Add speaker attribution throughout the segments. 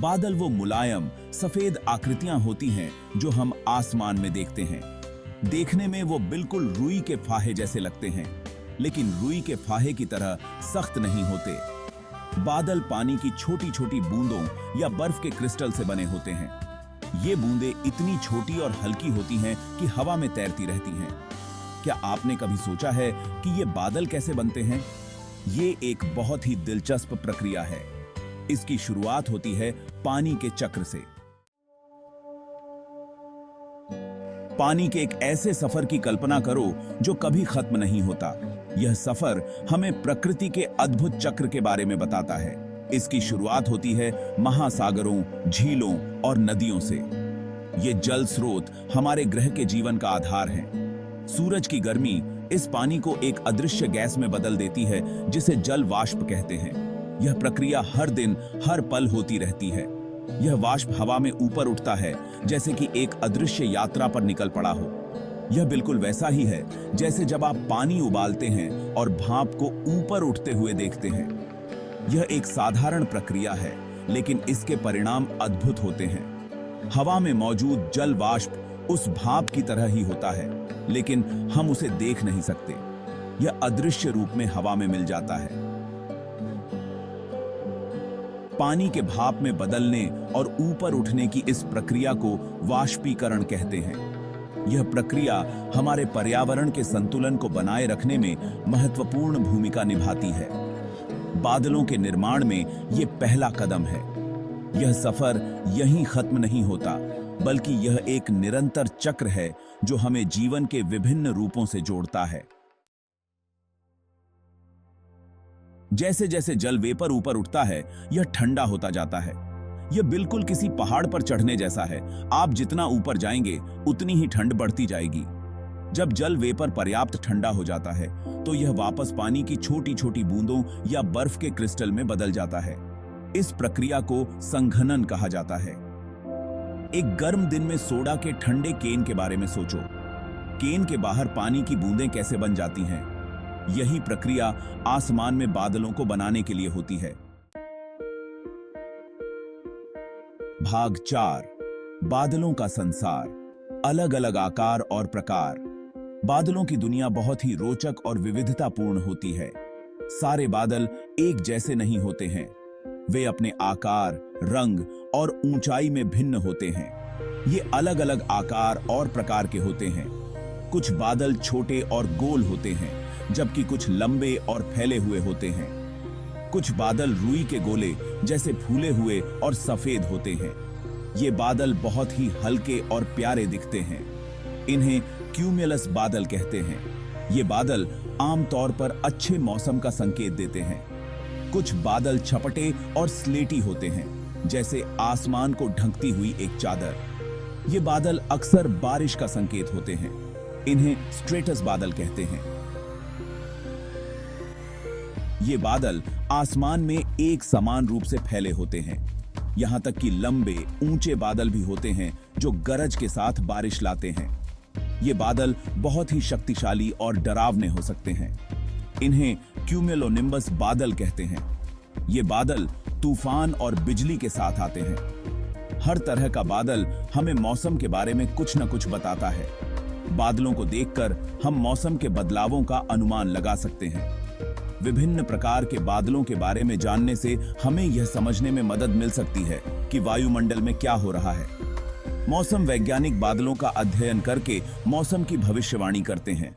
Speaker 1: बादल वो मुलायम सफेद आकृतियां होती हैं जो हम आसमान में देखते हैं। देखने में वो बिल्कुल रुई के फाहे जैसे लगते हैं, लेकिन रुई के फाहे की तरह सख्त नहीं होते। बादल पानी की छोटी छोटी बूंदों या बर्फ के क्रिस्टल से बने होते हैं। ये बूंदें इतनी छोटी और हल्की होती हैं कि हवा में तैरती रहती हैं। क्या आपने कभी सोचा है कि ये बादल कैसे बनते हैं? ये एक बहुत ही दिलचस्प प्रक्रिया है। इसकी शुरुआत होती है पानी के चक्र से। पानी के एक ऐसे सफर की कल्पना करो जो कभी खत्म नहीं होता। यह सफर हमें प्रकृति के अद्भुत चक्र के बारे में बताता है। इसकी शुरुआत होती है महासागरों, झीलों और नदियों से। ये जल स्रोत हमारे ग्रह के जीवन का आधार हैं। सूरज की गर्मी इस पानी को एक अदृश्य गैस में बदल देती है जिसे जल वाष्प कहते हैं। यह प्रक्रिया हर दिन हर पल होती रहती है। यह वाष्प हवा में ऊपर उठता है जैसे कि एक अदृश्य यात्रा पर निकल पड़ा हो। यह बिल्कुल वैसा ही है जैसे जब आप पानी उबालते हैं और भाप को ऊपर उठते हुए देखते हैं। यह एक साधारण प्रक्रिया है, लेकिन इसके परिणाम अद्भुत होते हैं। हवा में मौजूद जल वाष्प उस भाप की तरह ही होता है, लेकिन हम उसे देख नहीं सकते। यह अदृश्य रूप में हवा में मिल जाता है। पानी के भाप में बदलने और ऊपर उठने की इस प्रक्रिया को वाष्पीकरण कहते हैं। यह प्रक्रिया हमारे पर्यावरण के संतुलन को बनाए रखने में महत्वपूर्ण भूमिका निभाती है। बादलों के निर्माण में यह पहला कदम है। यह सफर यहीं खत्म नहीं होता, बल्कि यह एक निरंतर चक्र है जो हमें जीवन के विभिन्न रूपों से जोड़ता है। जैसे जैसे जल वेपर ऊपर उठता है, यह ठंडा होता जाता है। यह बिल्कुल किसी पहाड़ पर चढ़ने जैसा है। आप जितना ऊपर जाएंगे, उतनी ही ठंड बढ़ती जाएगी। जब जल वेपर पर्याप्त ठंडा हो जाता है, तो यह वापस पानी की छोटी छोटी बूंदों या बर्फ के क्रिस्टल में बदल जाता है। इस प्रक्रिया को संघनन कहा जाता है। एक गर्म दिन में सोडा के ठंडे केन के बारे में सोचो। केन के बाहर पानी की बूंदें कैसे बन जाती हैं? यही प्रक्रिया आसमान में बादलों को बनाने के लिए होती है। भाग 4, बादलों का संसार, अलग अलग आकार और प्रकार। बादलों की दुनिया बहुत ही रोचक और विविधतापूर्ण होती है। सारे बादल एक जैसे नहीं होते हैं। वे अपने आकार, रंग और ऊंचाई में भिन्न होते हैं। ये अलग अलग आकार और प्रकार के होते हैं। कुछ बादल छोटे और गोल होते हैं, जबकि कुछ लंबे और फैले हुए होते हैं। कुछ बादल रुई के गोले जैसे फूले हुए और सफेद होते हैं। ये बादल बहुत ही हल्के और प्यारे दिखते हैं। इन्हें क्यूमुलस बादल कहते हैं। ये बादल आमतौर पर अच्छे मौसम का संकेत देते हैं। कुछ बादल छपटे और स्लेटी होते हैं, जैसे आसमान को ढकती हुई एक चादर। ये बादल अक्सर बारिश का संकेत होते हैं। इन्हें स्ट्रेटस बादल कहते हैं। ये बादल आसमान में एक समान रूप से फैले होते हैं। यहां तक कि लंबे, ऊंचे बादल भी होते हैं जो गरज के साथ बारिश लाते हैं। ये बादल बहुत ही शक्तिशाली और डरावने हो सकते हैं। इन्हें क्यूमुलोनिम्बस बादल कहते हैं। ये बादल तूफान और बिजली के साथ आते हैं। हर तरह का बादल हमें मौसम के बारे में कुछ न कुछ बताता है। बादलों को देखकर हम मौसम के बदलावों का अनुमान लगा सकते हैं। विभिन्न प्रकार के बादलों के बारे में जानने से हमें यह समझने में मदद मिल सकती है कि वायुमंडल में क्या हो रहा है। मौसम वैज्ञानिक बादलों का अध्ययन करके मौसम की भविष्यवाणी करते हैं।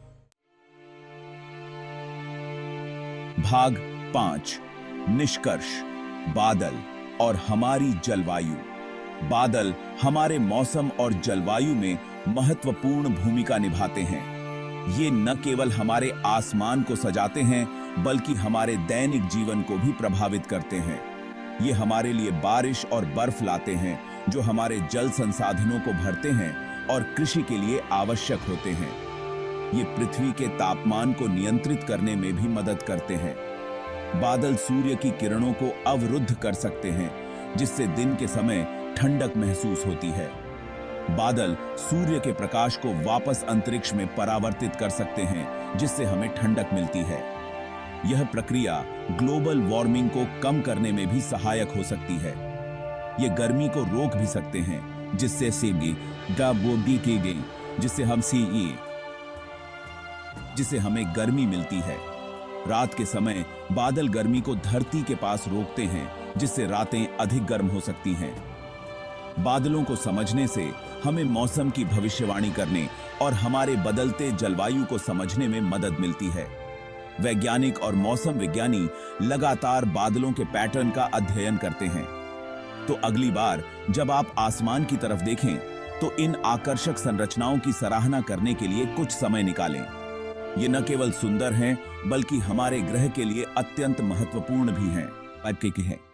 Speaker 1: भाग 5, निष्कर्ष, बादल और हमारी जलवायु। बादल हमारे मौसम और जलवायु में महत्वपूर्ण भूमिका निभाते हैं। ये न केवल हमारे आसमान को सजाते हैं, बल्कि हमारे दैनिक जीवन को भी प्रभावित करते हैं। ये हमारे लिए बारिश और बर्फ लाते हैं, जो हमारे जल संसाधनों को भरते हैं और कृषि के लिए आवश्यक होते हैं। ये पृथ्वी के तापमान को नियंत्रित करने में भी मदद करते हैं। बादल सूर्य की किरणों को अवरुद्ध कर सकते हैं, जिससे दिन के समय ठंडक महसूस होती है। बादल सूर्य के प्रकाश को वापस अंतरिक्ष में परावर्तित कर सकते हैं, जिससे हमें ठंडक मिलती है। यह प्रक्रिया ग्लोबल वार्मिंग को कम करने में भी सहायक हो सकती है। ये गर्मी को रोक भी सकते हैं, जिससे जिससे हमें गर्मी मिलती है। रात के समय बादल गर्मी को धरती के पास रोकते हैं, जिससे रातें अधिक गर्म हो सकती हैं। बादलों को समझने से हमें मौसम की भविष्यवाणी करने और हमारे बदलते जलवायु को समझने में मदद मिलती है। वैज्ञानिक और मौसम विज्ञानी लगातार बादलों के पैटर्न का अध्ययन करते हैं। तो अगली बार जब आप आसमान की तरफ देखें, तो इन आकर्षक संरचनाओं की सराहना करने के लिए कुछ समय निकालें। ये न केवल सुंदर हैं, बल्कि हमारे ग्रह के लिए अत्यंत महत्वपूर्ण भी हैं।